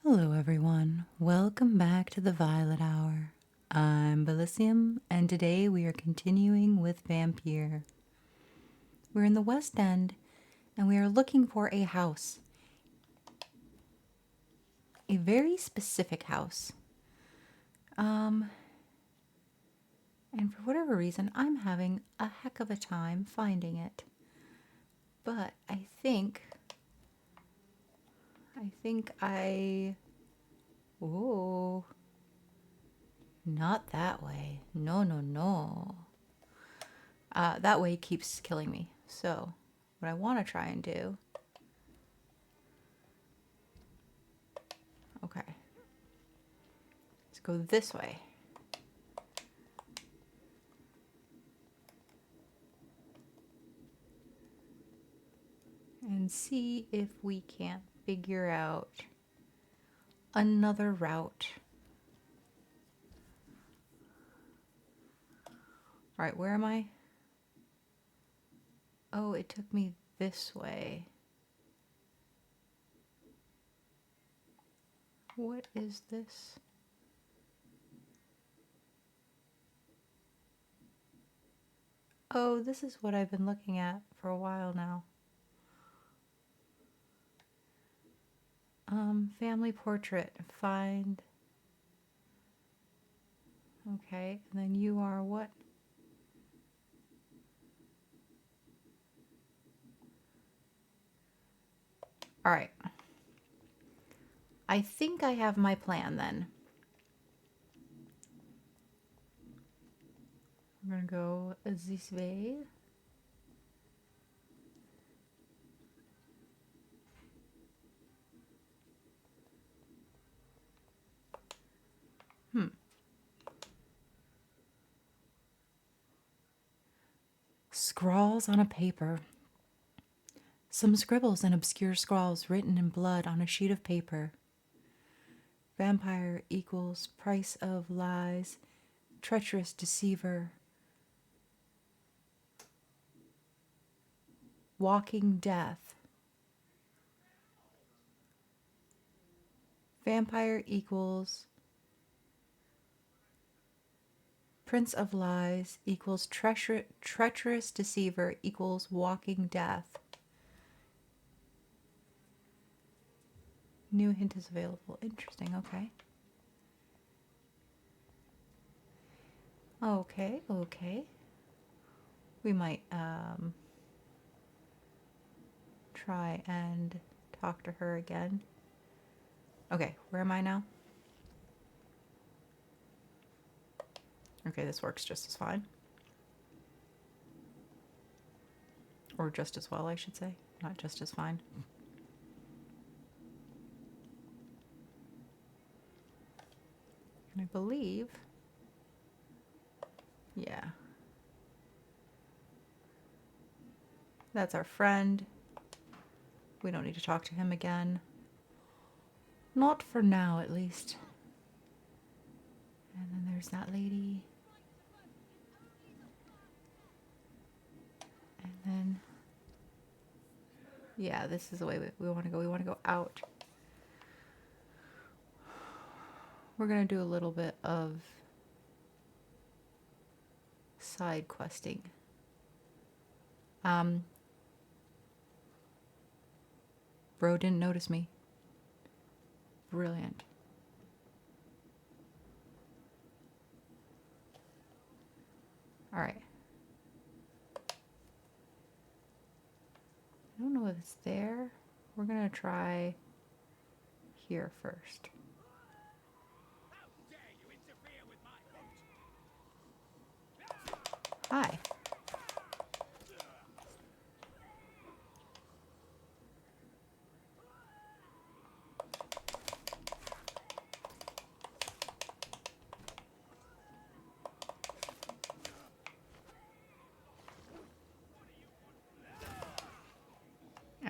Hello everyone, welcome back to the Violet Hour. I'm Bilicium, and today we are continuing with Vampyr. We're in the West End, and we are looking for a house. A very specific house. And for whatever reason, I'm having a heck of a time finding it. But I think oh, not that way. No, no, no. That way keeps killing me. So, what I want to try and do... Okay. Let's go this way. And see if we can't figure out another route. Alright, where am I? Oh, it took me this way. What is this? Oh, this is what I've been looking at for a while now. Family portrait. Find. Okay, and then you are what? Alright. I think I have my plan then. We're gonna go this way. Scrawls on a paper. Some scribbles and obscure scrawls written in blood on a sheet of paper. Vampire equals price of lies, treacherous deceiver, walking death. Vampire equals prince of lies equals treacherous deceiver equals walking death. New hint is available. Interesting, okay. Okay. We might try and talk to her again. Okay, where am I now? Okay, this works just as fine. Or just as well, I should say. Not just as fine. And I believe... yeah. That's our friend. We don't need to talk to him again. Not for now, at least. And then there's that lady. And then... yeah, this is the way we want to go. We want to go out. We're going to do a little bit of side questing. Bro didn't notice me. Brilliant. Alright. I don't know if it's there. We're going to try here first. Hi.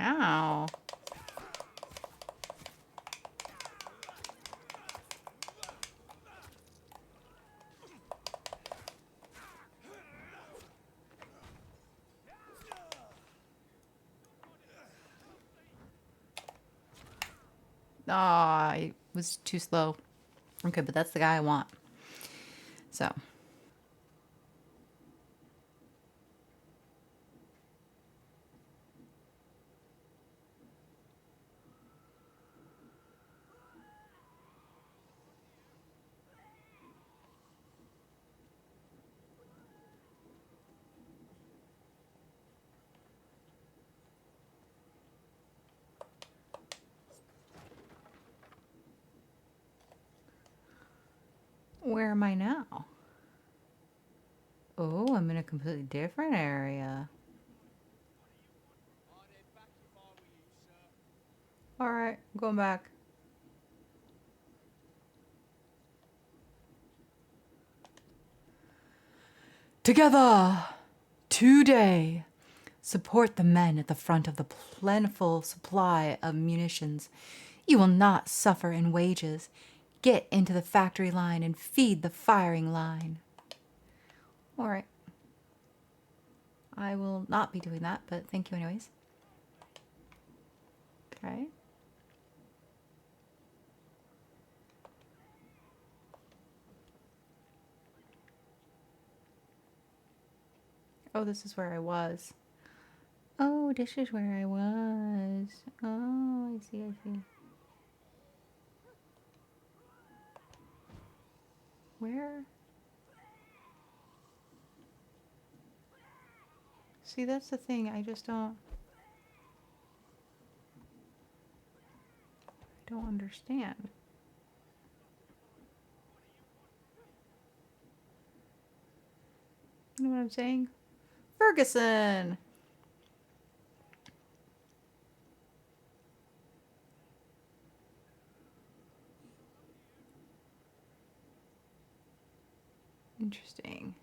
Ow. Aw, was too slow. Okay, but that's the guy I want. So. Where am I now? Oh, I'm in a completely different area. Alright, going back. Together! Today! Support the men at the front of the plentiful supply of munitions. You will not suffer in wages. Get into the factory line and feed the firing line. Alright. I will not be doing that, but thank you anyways. Okay. Oh, this is where I was. Oh, this is where I was. Oh, I see, I see. Where? See, that's the thing. I just don't understand. You know what I'm saying? Ferguson! Interesting.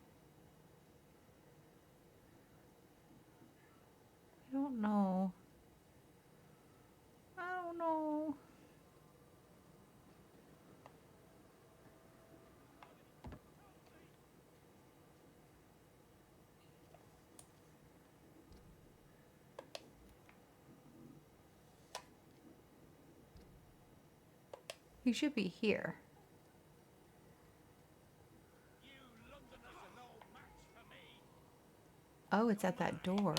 I don't know. I don't know. He should be here. Oh, it's at that door.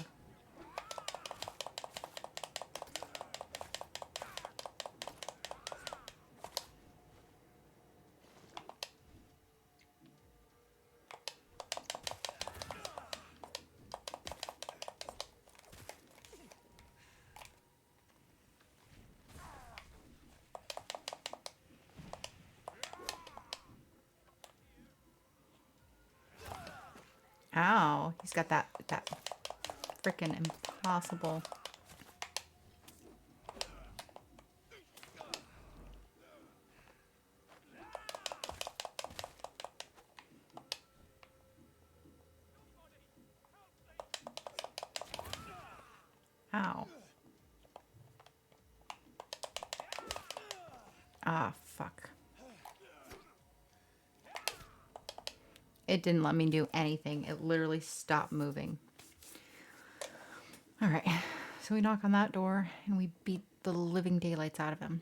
Ow, he's got that freaking impossible. Ow. Ah, fuck. It didn't let me do anything. It literally stopped moving. Alright, so we knock on that door and we beat the living daylights out of him.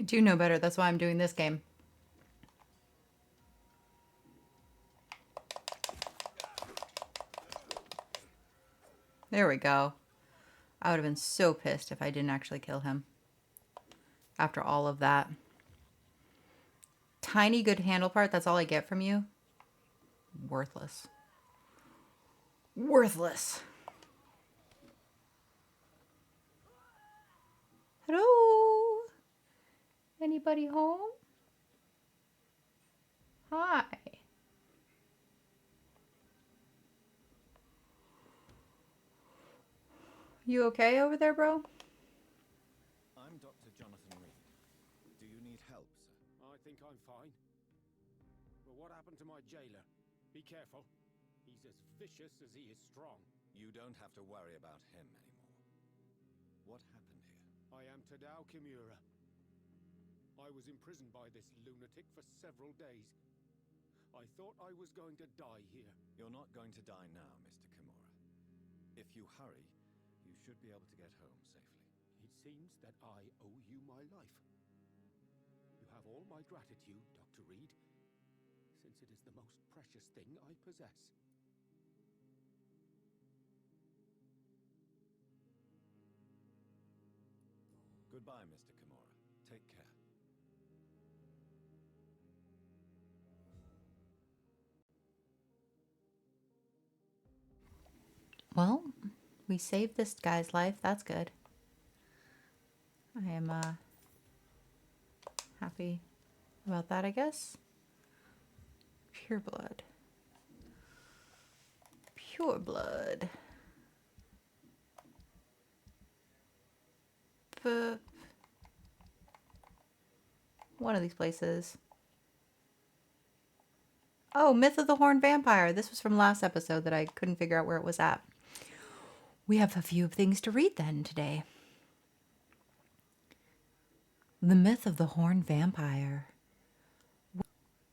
do know better. That's why I'm doing this game. There we go. I would have been so pissed if I didn't actually kill him. After all of that. Tiny good handle part, that's all I get from you? Worthless. Worthless. Hello? Anybody home? Hi. You okay over there, bro? I'm Dr. Jonathan Reid. Do you need help, sir? I think I'm fine. But what happened to my jailer? Be careful. He's as vicious as he is strong. You don't have to worry about him anymore. What happened here? I am Tadao Kimura. I was imprisoned by this lunatic for several days. I thought I was going to die here. You're not going to die now, Mr. Kimura. If you hurry, you should be able to get home safely. It seems that I owe you my life. You have all my gratitude, Dr. Reid, since it is the most precious thing I possess. Goodbye, Mr. Kimura. Take care. Well, we saved this guy's life. That's good. I am happy about that, I guess. Pure blood. Pure blood. One of these places. Oh, Myth of the Horned Vampire. This was from last episode that I couldn't figure out where it was at. We have a few things to read then today. The Myth of the Horned Vampire.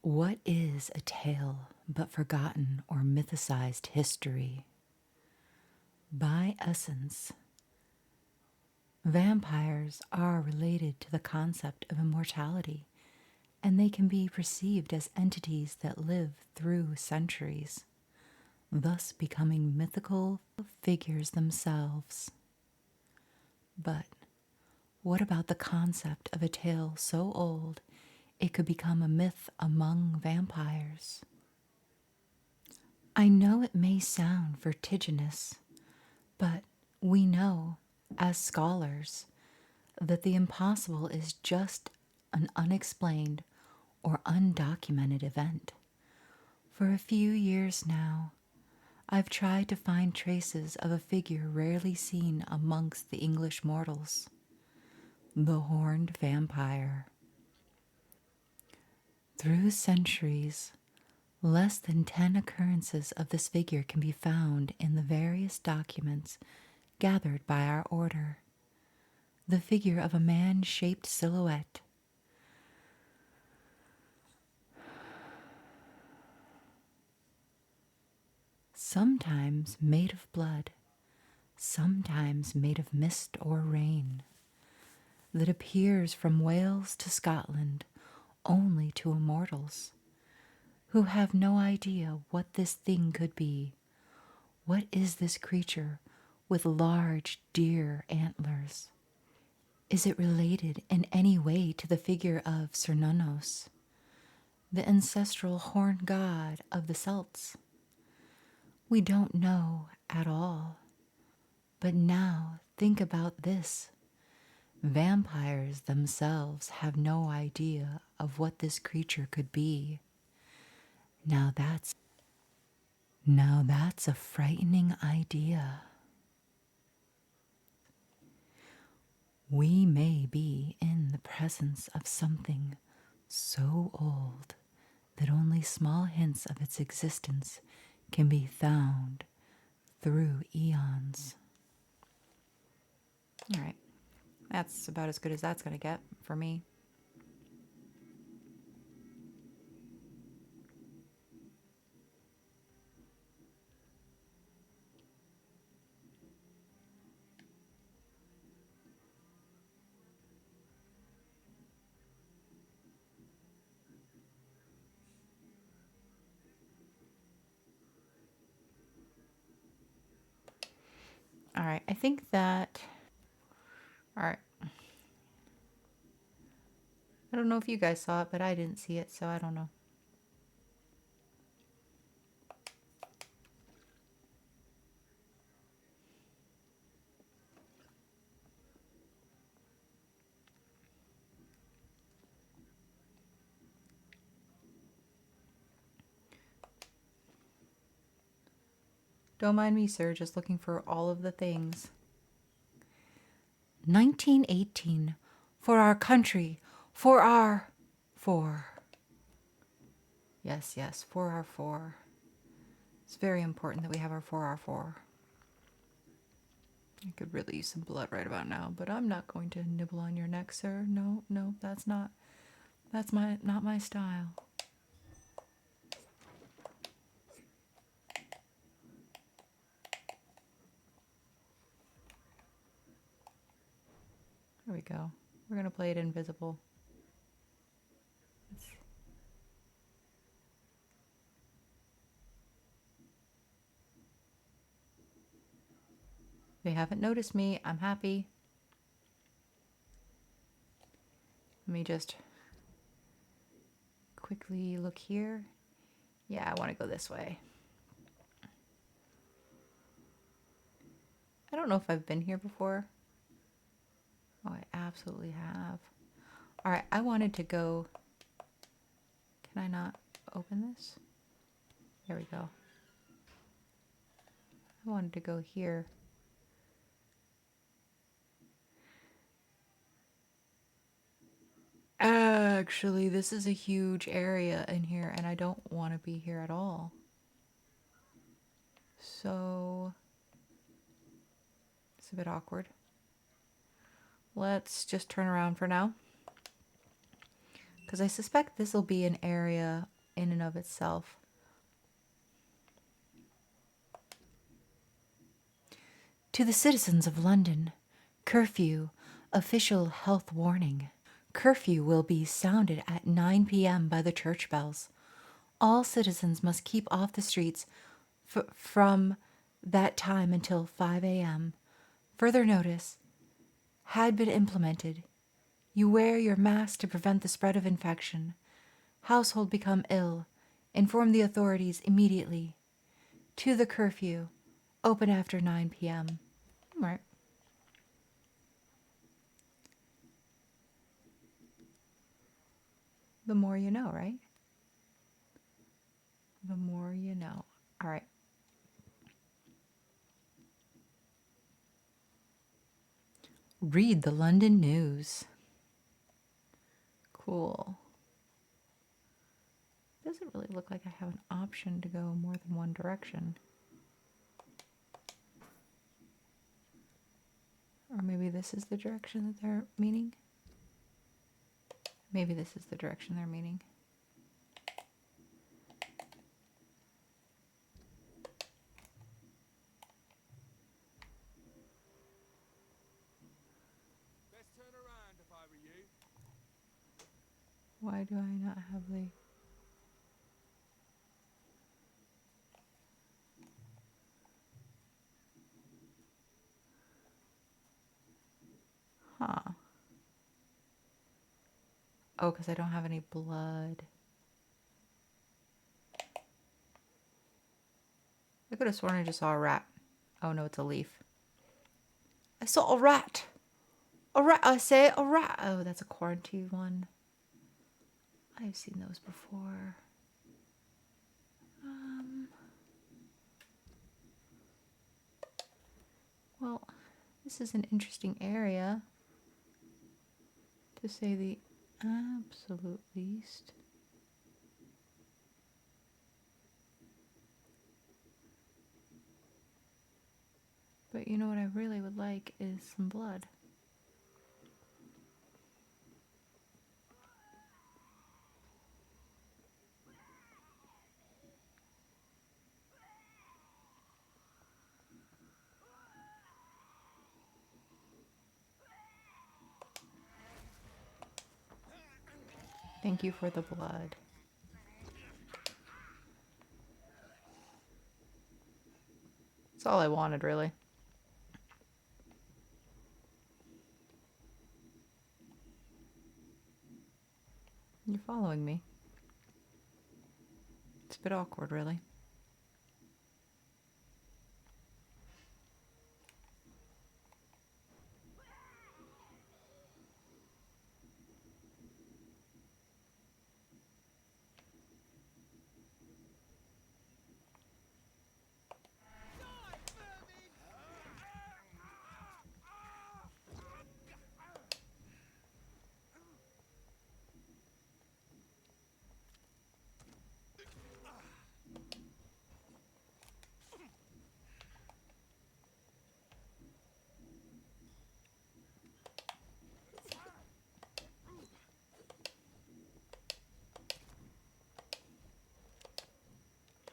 What is a tale but forgotten or mythicized history? By essence, vampires are related to the concept of immortality, and they can be perceived as entities that live through centuries, thus becoming mythical figures themselves. But what about the concept of a tale so old it could become a myth among vampires? I know it may sound vertiginous, but we know, as scholars, that the impossible is just an unexplained or undocumented event. For a few years now, I've tried to find traces of a figure rarely seen amongst the English mortals, the horned vampire. Through centuries, less than 10 occurrences of this figure can be found in the various documents gathered by our order. The figure of a man-shaped silhouette, sometimes made of blood, sometimes made of mist or rain, that appears from Wales to Scotland only to immortals, who have no idea what this thing could be. What is this creature with large deer antlers? Is it related in any way to the figure of Cernunnos, the ancestral horned god of the Celts? We don't know at all. But now think about this. Vampires themselves have no idea of what this creature could be. Now that's a frightening idea. We may be in the presence of something so old that only small hints of its existence can be found through eons. All right. That's about as good as that's going to get for me. All right, I think that... All right. I don't know if you guys saw it, but I didn't see it, so I don't know. Don't mind me, sir, just looking for all of the things. 1918. For our country. For our... For. Yes, yes, for our for. It's very important that we have our for our for. I could really use some blood right about now, but I'm not going to nibble on your neck, sir. No, no, that's not my style. There we go. We're gonna play it invisible. They haven't noticed me. I'm happy. Let me just quickly look here. Yeah, I want to go this way. I don't know if I've been here before. Oh, I absolutely have. All right, I wanted to go... Can I not open this? There we go. I wanted to go here. Actually, this is a huge area in here, and I don't want to be here at all. So, it's a bit awkward. Let's just turn around for now. Because I suspect this will be an area in and of itself. To the citizens of London, curfew, official health warning. Curfew will be sounded at 9 p.m. by the church bells. All citizens must keep off the streets from that time until 5 a.m. Further notice had been implemented. You wear your mask to prevent the spread of infection. Household become ill. Inform the authorities immediately. To the curfew. Open after 9 p.m. All right. The more you know, right? The more you know. All right. Read the London news. Cool. Doesn't really look like I have an option to go more than one direction. Or maybe this is the direction that they're meaning. Maybe this is the direction they're meaning. Best turn around if I were you. Why do I not have the... Huh. Oh, because I don't have any blood. I could have sworn I just saw a rat. Oh no, it's a leaf. I saw a rat! A rat, I say, a rat! Oh, that's a quarantine one. I've seen those before. Well, this is an interesting area, to say the absolute least. But you know what I really would like is some blood. Thank you for the blood. That's all I wanted, really. following me. It's a bit awkward, really.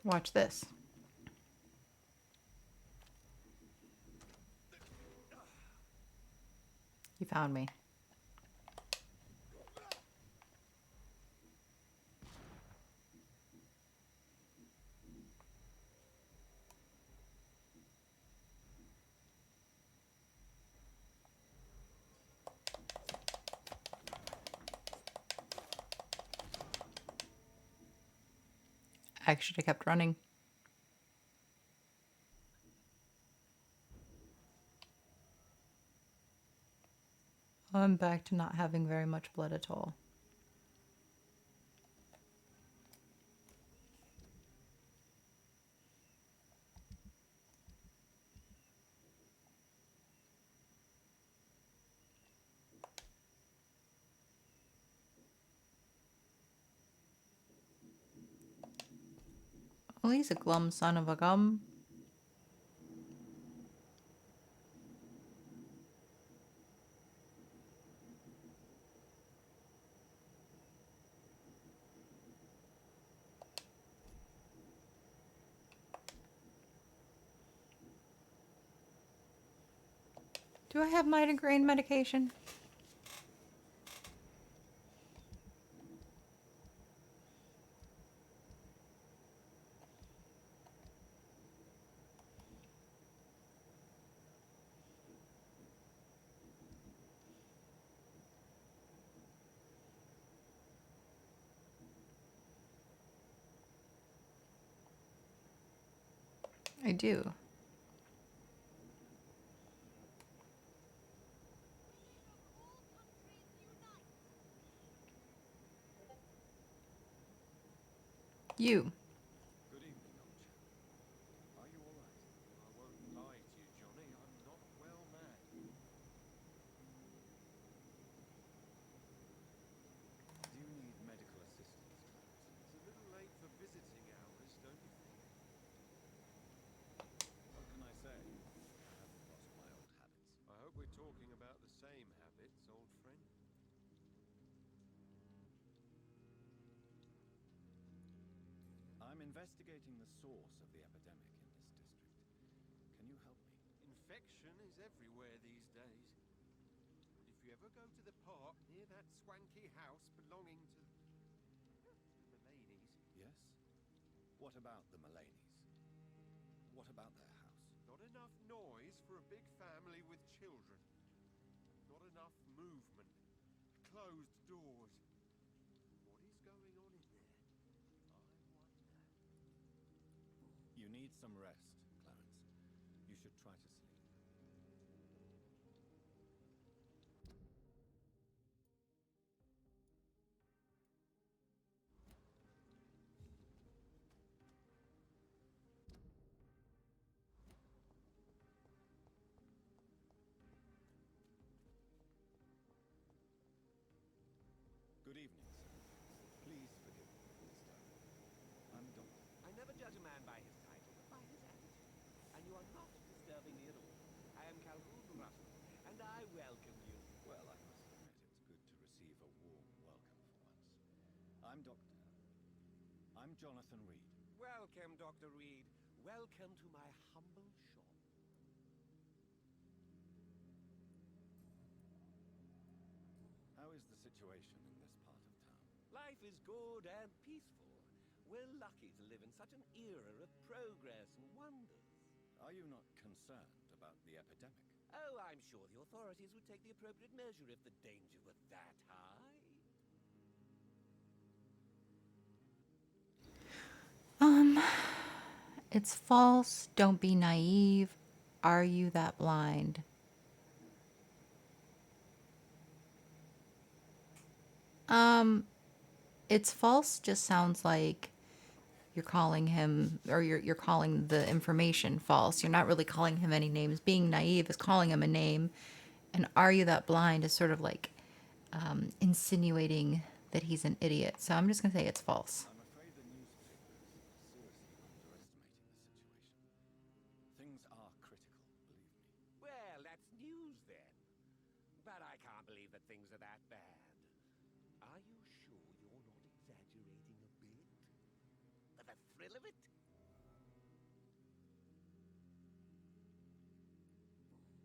Watch this. You found me. I should have kept running. I'm back to not having very much blood at all. Well, he's a glum son of a gum. Do I have migraine medication? I do. You. Good evening, old chap. Are you all right? I won't lie to you, Johnny. I'm not well mad. Do you need medical assistance, Clarence? It's a little late for visiting hours, don't you think? What can I say? I haven't lost my old habits. I hope we're talking about the same habits, old friend. I'm investigating the source of the epidemic in this district. Can you help me? Infection is everywhere these days. But if you ever go to the park near that swanky house belonging to the Mullaneys, Yes? What about the Mullaneys? What about their house? not enough noise for a big family with children. Not enough movement. Closed doors. What is going on in there? I wonder. You need some rest, Clarence. You should try to sleep. Good evening, sir. Please forgive me for this time. I'm Doctor. I never judge a man by his title, but by his attitude. And you are not disturbing me at all. I am Calhoun Russell, and I welcome you. Well, I must admit it's good to receive a warm welcome for once. I'm Jonathan Reid. Welcome, Dr. Reid. Welcome to my humble shop. How is the situation in this part of town? Life is good and peaceful. We're lucky to live in such an era of progress and wonders. Are you not concerned about the epidemic? Oh, I'm sure the authorities would take the appropriate measure if the danger were that high. Um, it's false. Don't be naive. Are you that blind? Um, it's false just sounds like you're calling him, or you're calling the information false. You're not really calling him any names. Being naive is calling him a name, and are you that blind is sort of like insinuating that he's an idiot. So I'm just gonna say it's false. I'm afraid the newspapers are seriously underestimating the situation. Things are critical, believe me. Well, that's news then. But I can't believe that things are that bad. Are you sure you're not exaggerating a bit? For the thrill of it?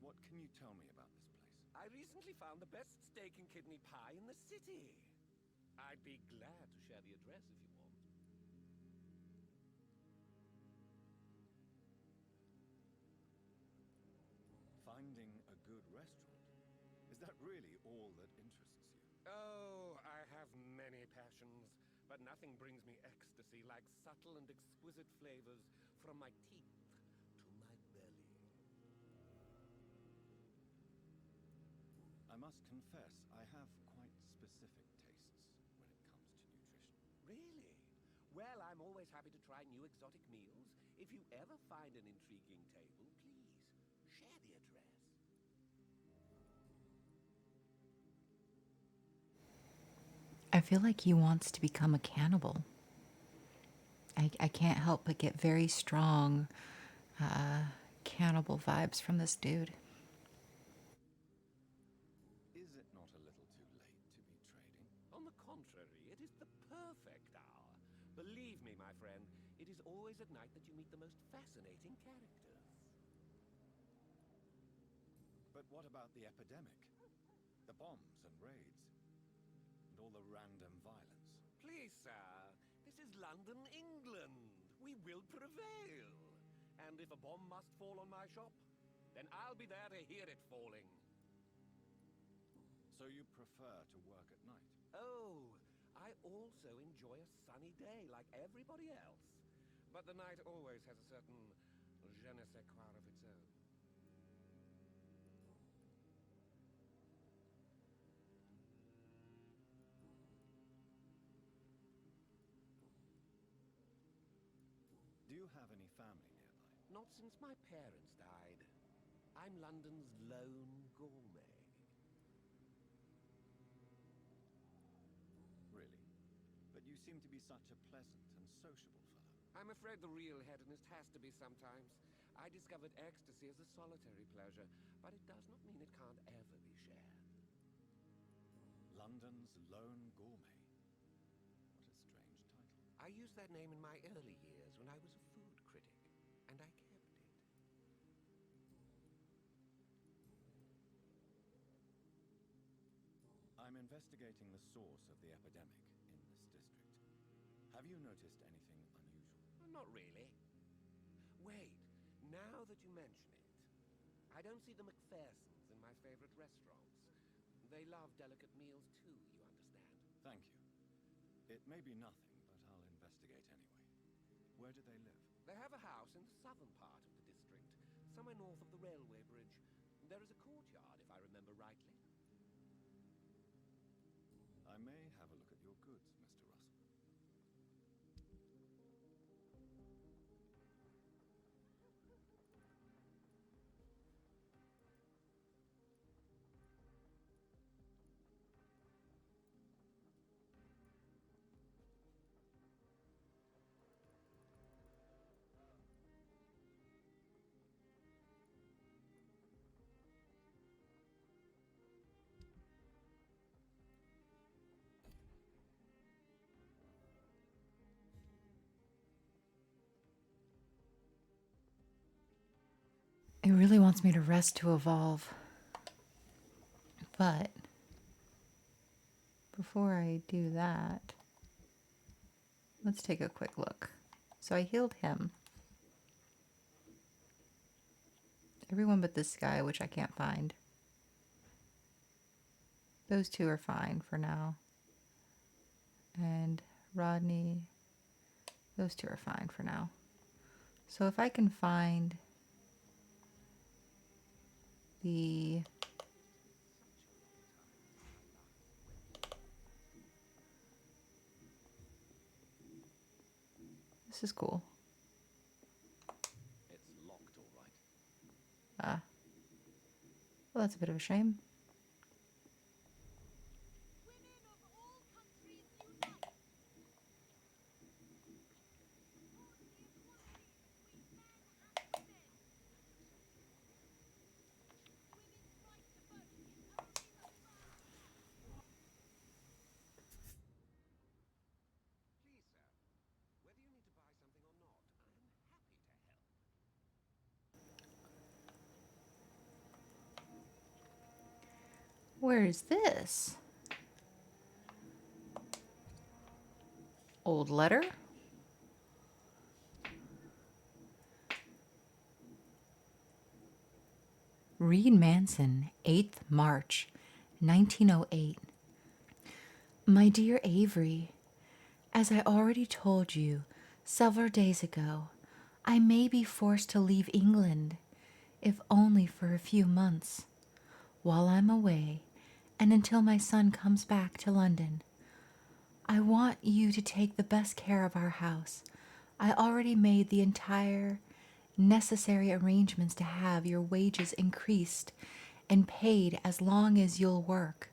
What can you tell me about this place? I recently found the best steak and kidney pie in the city. I'd be glad to share the address if you want. Finding a good restaurant? Is that really all that interests you? Oh, I have many passions, but nothing brings me ecstasy like subtle and exquisite flavors from my teeth to my belly. I must confess, I have quite specific tastes when it comes to nutrition. Really? Well, I'm always happy to try new exotic meals. If you ever find an intriguing table, please share the address. I feel like he wants to become a cannibal. I can't help but get very strong cannibal vibes from this dude. Is it not a little too late to be trading? On the contrary, it is the perfect hour. Believe me, my friend, it is always at night that you meet the most fascinating characters. But what about the epidemic? The bombs and raids? And all the random violence? Please, sir, this is London, England. We will prevail. And if a bomb must fall on my shop, then I'll be there to hear it falling. So you prefer to work at night? Oh, I also enjoy a sunny day like everybody else. But the night always has a certain je ne sais quoi of its own. Do you have any family nearby? Not since my parents died. I'm London's lone gourmet. Really? But you seem to be such a pleasant and sociable fellow. I'm afraid the real hedonist has to be sometimes. I discovered ecstasy as a solitary pleasure, but it does not mean it can't ever be shared. London's lone gourmet. What a strange title. I used that name in my early years when I was a food critic, and I kept it. I'm investigating the source of the epidemic in this district. Have you noticed anything unusual? Not really. Wait, now that you mention it, I don't see the McPhersons in my favorite restaurants. They love delicate meals too, you understand. Thank you. It may be nothing, but I'll investigate anyway. Where do they live? They have a house in the southern part of the district, somewhere north of the railway bridge. There is a courtyard, if I remember rightly. I may have a look at your goods, Mr. Russell. It really wants me to rest to evolve. But before I do that, let's take a quick look. So I healed him. Everyone but this guy, which I can't find. Those two are fine for now. And Rodney, Those two are fine for now. So if I can find the... This is cool. It's locked, all right. Ah. Well, that's a bit of a shame. Please, sir, whether you need to buy something or not, I'm happy to help. Where is this? Old letter? Reed Manson, 8th March, 1908. My dear Avery, as I already told you several days ago, I may be forced to leave England, if only for a few months. While I'm away, and until my son comes back to London, I want you to take the best care of our house. I already made the entire necessary arrangements to have your wages increased and paid as long as you'll work.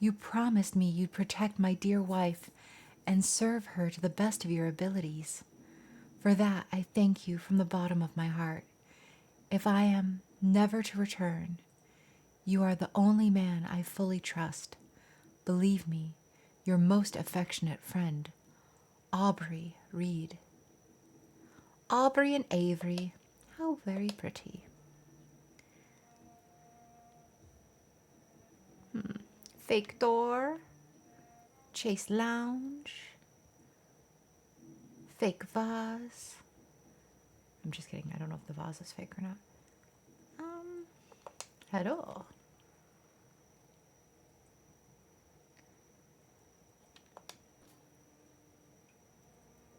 You promised me you'd protect my dear wife and serve her to the best of your abilities. For that, I thank you from the bottom of my heart. If I am never to return, you are the only man I fully trust. Believe me, your most affectionate friend, Aubrey Reid. Aubrey and Avery, how very pretty. Fake door, Chase Lounge, fake vase. I'm just kidding, I don't know if the vase is fake or not. Hello.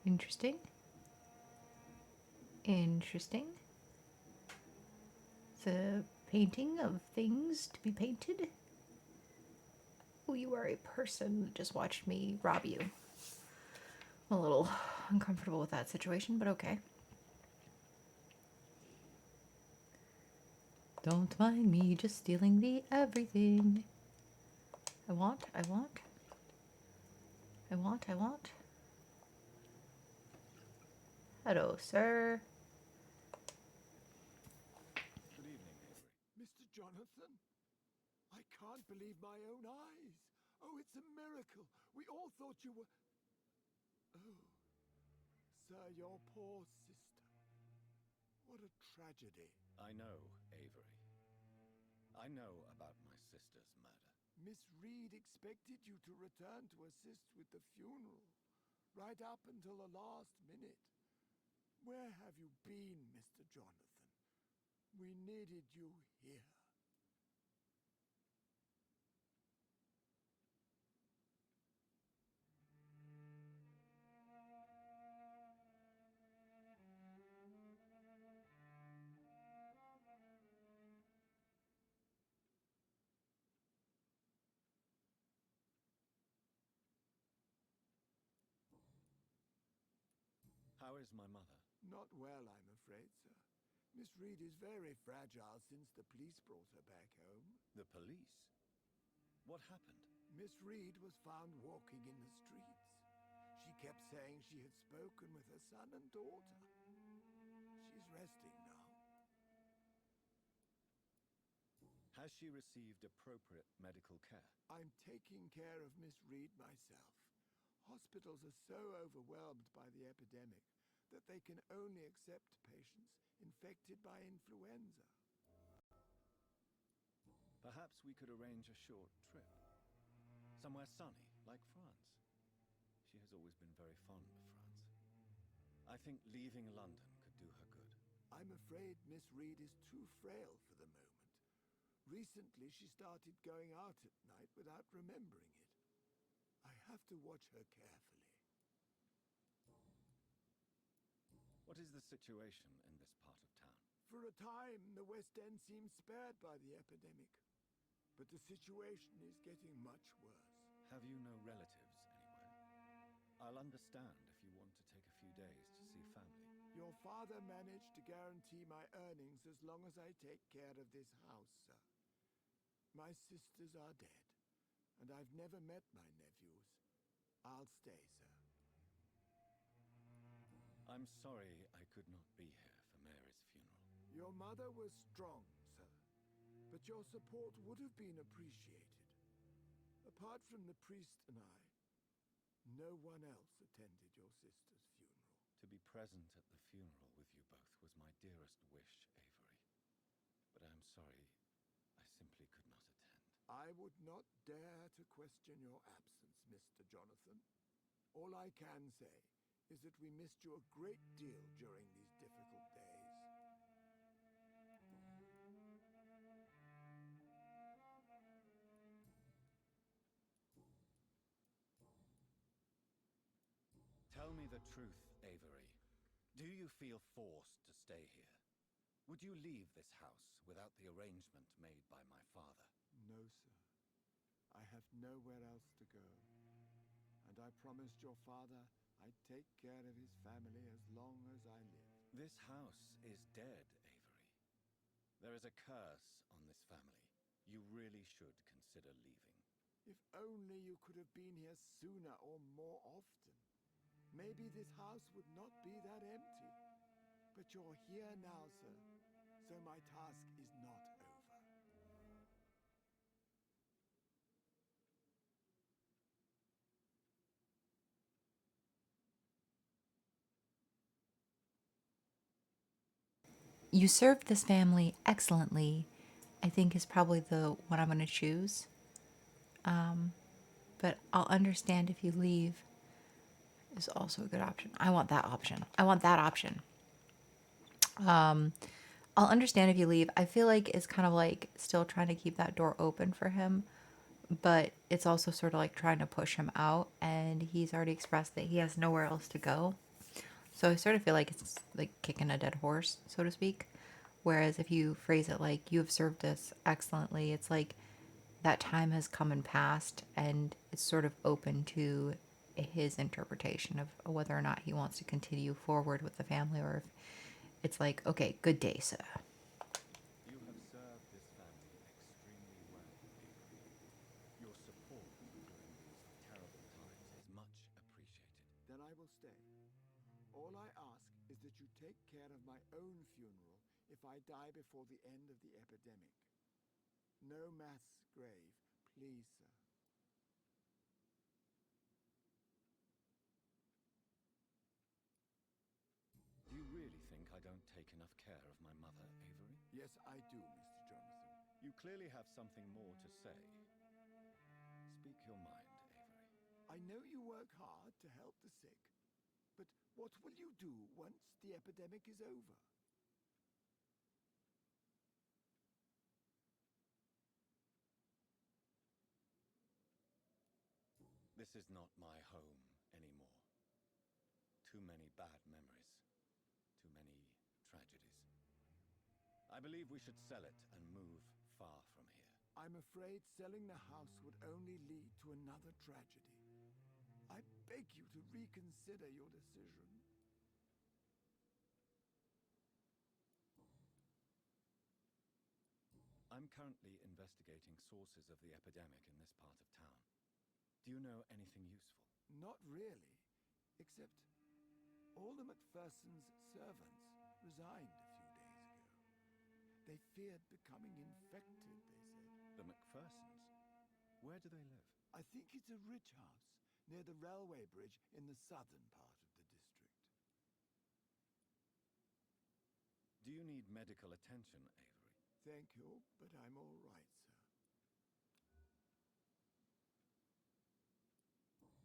Interesting. Interesting. It's a painting of things to be painted. Oh, you are a person that just watched me rob you. I'm a little uncomfortable with that situation, but okay. Don't mind me just stealing the everything. I want. Hello, sir. Good evening, Avery. Mr. Jonathan, I can't believe my own eyes. Oh, it's a miracle. We all thought you were... Oh, sir, your poor sister. What a tragedy. I know, Avery. I know about my sister's murder. Miss Reid expected you to return to assist with the funeral, right up until the last minute. Where have you been, Mr. Jonathan? We needed you here. How is my mother? Not well, I'm afraid, sir. Miss Reid is very fragile since the police brought her back home. The police? What happened? Miss Reid was found walking in the streets. She kept saying she had spoken with her son and daughter. She's resting now. Has she received appropriate medical care? I'm taking care of Miss Reid myself. Hospitals are so overwhelmed by the epidemic that they can only accept patients infected by influenza. Perhaps we could arrange a short trip. Somewhere sunny, like France. She has always been very fond of France. I think leaving London could do her good. I'm afraid Miss Reid is too frail for the moment. Recently, she started going out at night without remembering it. I have to watch her carefully. What is the situation in this part of town? For a time, the West End seemed spared by the epidemic. But the situation is getting much worse. Have you no relatives anywhere? I'll understand if you want to take a few days to see family. Your father managed to guarantee my earnings as long as I take care of this house, sir. My sisters are dead, and I've never met my nephews. I'll stay, sir. I'm sorry I could not be here for Mary's funeral. Your mother was strong, sir, but your support would have been appreciated. Apart from the priest and I, no one else attended your sister's funeral. To be present at the funeral with you both was my dearest wish, Avery. But I'm sorry, I simply could not attend. I would not dare to question your absence, Mr. Jonathan. All I can say is that we missed you a great deal during these difficult days. Tell me the truth, Avery. Do you feel forced to stay here? Would you leave this house without the arrangement made by my father? No, sir. I have nowhere else to go. And I promised your father I'd take care of his family as long as I lived. This house is dead, Avery. There is a curse on this family. You really should consider leaving. If only you could have been here sooner or more often. Maybe this house would not be that empty. But you're here now, sir, so my task is not over. You served this family excellently, I think is probably the one I'm going to choose. But I'll understand if you leave is also a good option. I want that option. I want that option. I'll understand if you leave. I feel like it's kind of like still trying to keep that door open for him, but it's also sort of like trying to push him out, and he's already expressed that he has nowhere else to go. So I sort of feel like it's like kicking a dead horse, so to speak. Whereas if you phrase it like, you have served us excellently, it's like that time has come and passed, and it's sort of open to his interpretation of whether or not he wants to continue forward with the family, or if it's like, okay, good day, sir. You have served this family extremely well, Avery. Your support during these terrible times is much appreciated. Then I will stay. All I ask is that you take care of my own funeral if I die before the end of the epidemic. No mass grave, please, sir. Do you really think I don't take enough care of my mother, Avery? Yes, I do, Mr. Jonathan. You clearly have something more to say. Speak your mind, Avery. I know you work hard to help the sick, but what will you do once the epidemic is over? This is not my home anymore. Too many bad memories. Too many tragedies. I believe we should sell it and move far from here. I'm afraid selling the house would only lead to another tragedy. I beg you to reconsider your decision. I'm currently investigating sources of the epidemic in this part of town. Do you know anything useful? Not really, except all the Macpherson's servants resigned a few days ago. They feared becoming infected, they said. The Macphersons? Where do they live? I think it's a rich house near the railway bridge in the southern part of the district. Do you need medical attention, Avery? Thank you, but I'm all right, sir.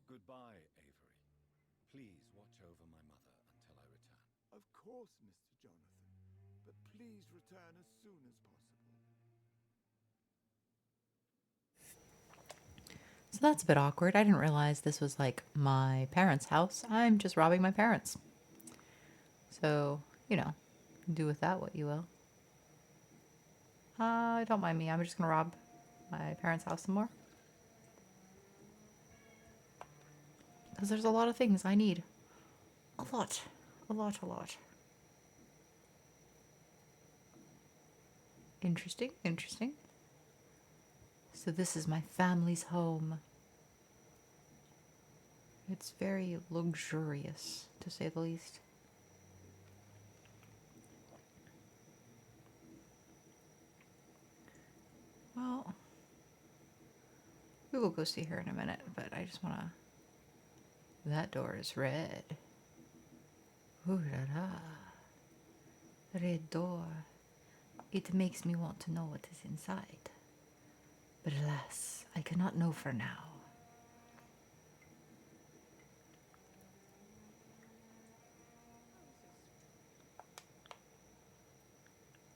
Goodbye, Avery. Please watch over my mother until I return. Of course, Mr. Jonathan, but please return as soon as possible. So that's a bit awkward. I didn't realize this was like my parents' house. I'm just robbing my parents. So, you know, do with that what you will. Don't mind me. I'm just going to rob my parents' house some more. Because there's a lot of things I need. A lot. A lot, a lot. Interesting, interesting. So this is my family's home. It's very luxurious, to say the least. Well, we will go see her in a minute, but I just want to... That door is red. Ooh la la. Red door. It makes me want to know what is inside. But alas, I cannot know for now.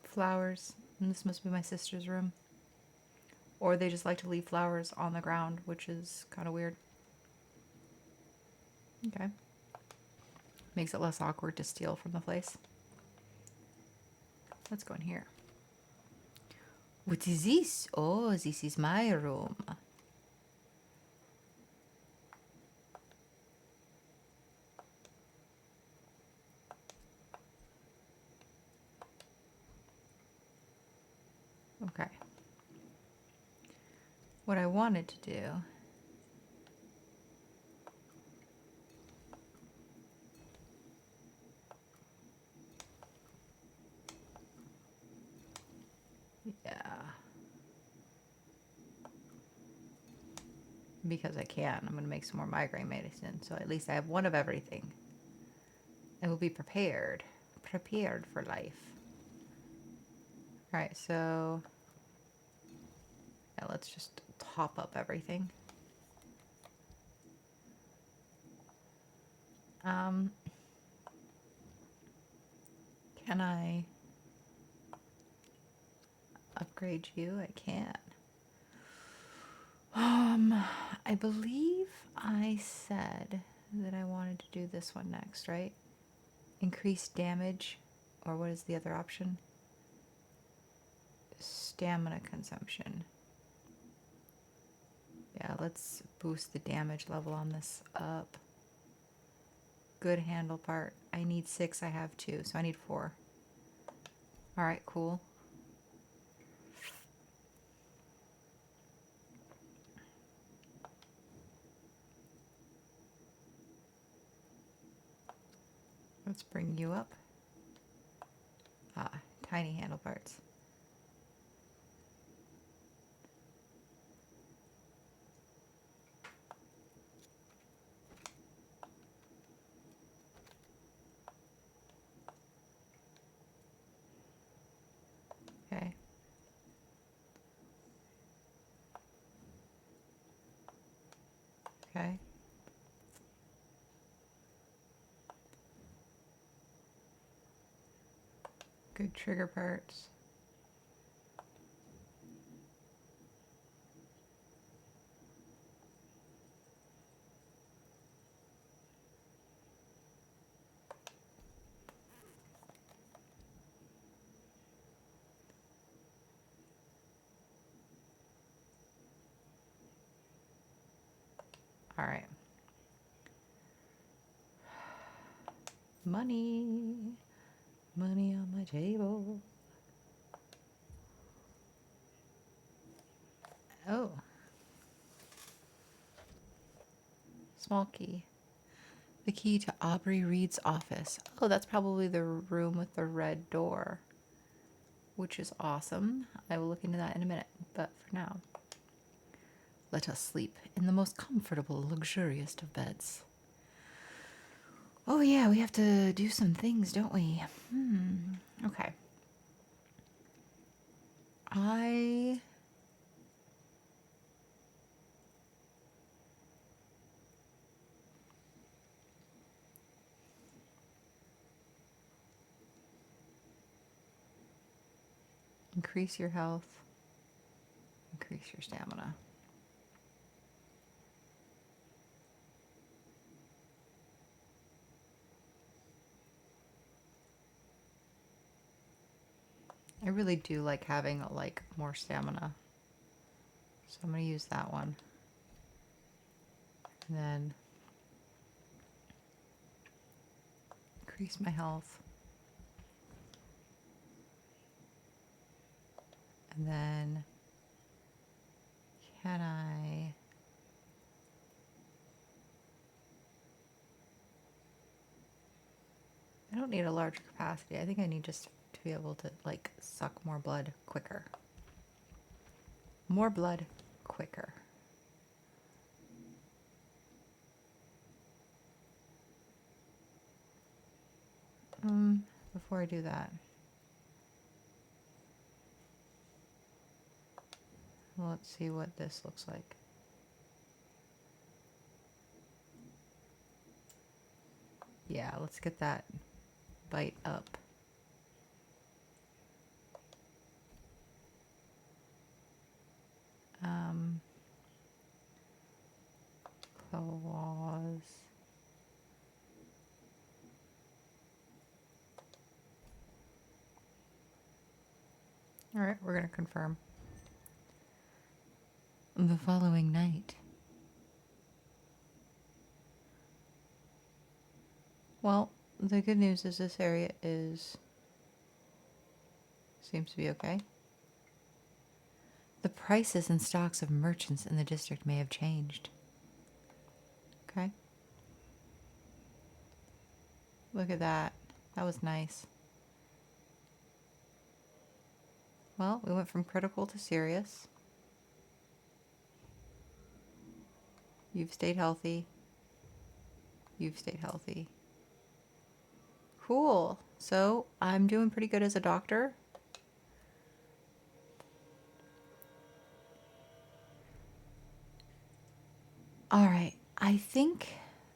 Flowers. And this must be my sister's room. Or they just like to leave flowers on the ground, which is kind of weird. Okay. Makes it less awkward to steal from the place. Let's go in here. What is this? Oh, this is my room. Okay. What I wanted to do... Yeah. Because I can. I'm going to make some more migraine medicine. So at least I have one of everything. I will be prepared. Prepared for life. Alright, so... Yeah, let's just top up everything. Can I upgrade you? I can. I believe I said that I wanted to do this one next, right? Increase damage, or what is the other option? Stamina consumption. Yeah, let's boost the damage level on this up. Good handle part. I need 6, I have 2, so I need 4. Alright, cool. Let's bring you up. Ah, tiny handle parts. Okay. Okay. Good trigger parts. All right. Money. Money on my table. Oh. Small key. The key to Aubrey Reed's office. Oh, that's probably the room with the red door, which is awesome. I will look into that in a minute, but for now, let us sleep in the most comfortable, luxurious of beds. Oh yeah, we have to do some things, don't we? Okay. Increase your health. Increase your stamina. I really do like having like more stamina. So I'm going to use that one. And then increase my health. And then can I don't need a larger capacity. I think I need just to be able to like suck more blood quicker. More blood quicker. Before I do that, let's see what this looks like. Yeah, let's get that bite up. Claws. All right, we're going to confirm. The following night. Well, the good news is this area seems to be okay. The prices and stocks of merchants in the district may have changed. Okay. Look at that. That was nice. Well, we went from critical to serious. You've stayed healthy. You've stayed healthy. Cool. So I'm doing pretty good as a doctor. All right. I think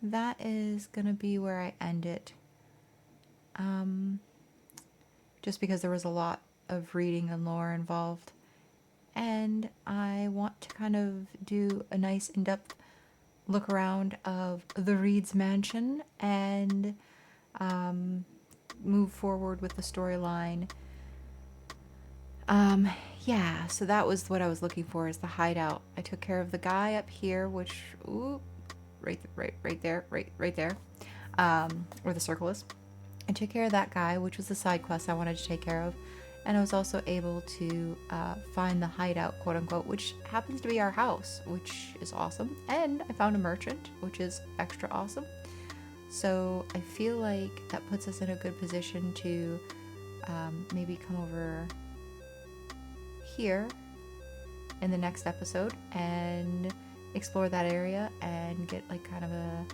that is going to be where I end it. Just because there was a lot of reading and lore involved. And I want to kind of do a nice in-depth look around of the Reid's mansion and move forward with the storyline. Yeah, so that was what I was looking for, is the hideout. I took care of the guy up here, which, ooh, right there, where the circle is. I took care of that guy, which was the side quest I wanted to take care of. And I was also able to find the hideout, quote unquote, which happens to be our house, which is awesome. And I found a merchant, which is extra awesome. So I feel like that puts us in a good position to maybe come over here in the next episode and explore that area and get like kind of a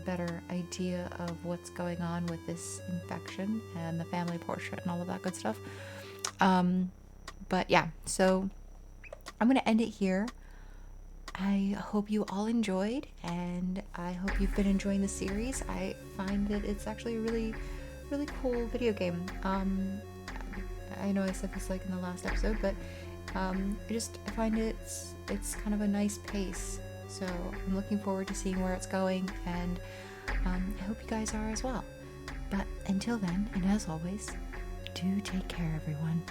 better idea of what's going on with this infection and the family portrait and all of that good stuff. But yeah, so I'm gonna end it here. I hope you all enjoyed, and I hope you've been enjoying the series. I find that it's actually a really, really cool video game. I know I said this like in the last episode, but I find it's kind of a nice pace. So I'm looking forward to seeing where it's going, and I hope you guys are as well. But until then, and as always, do take care, everyone.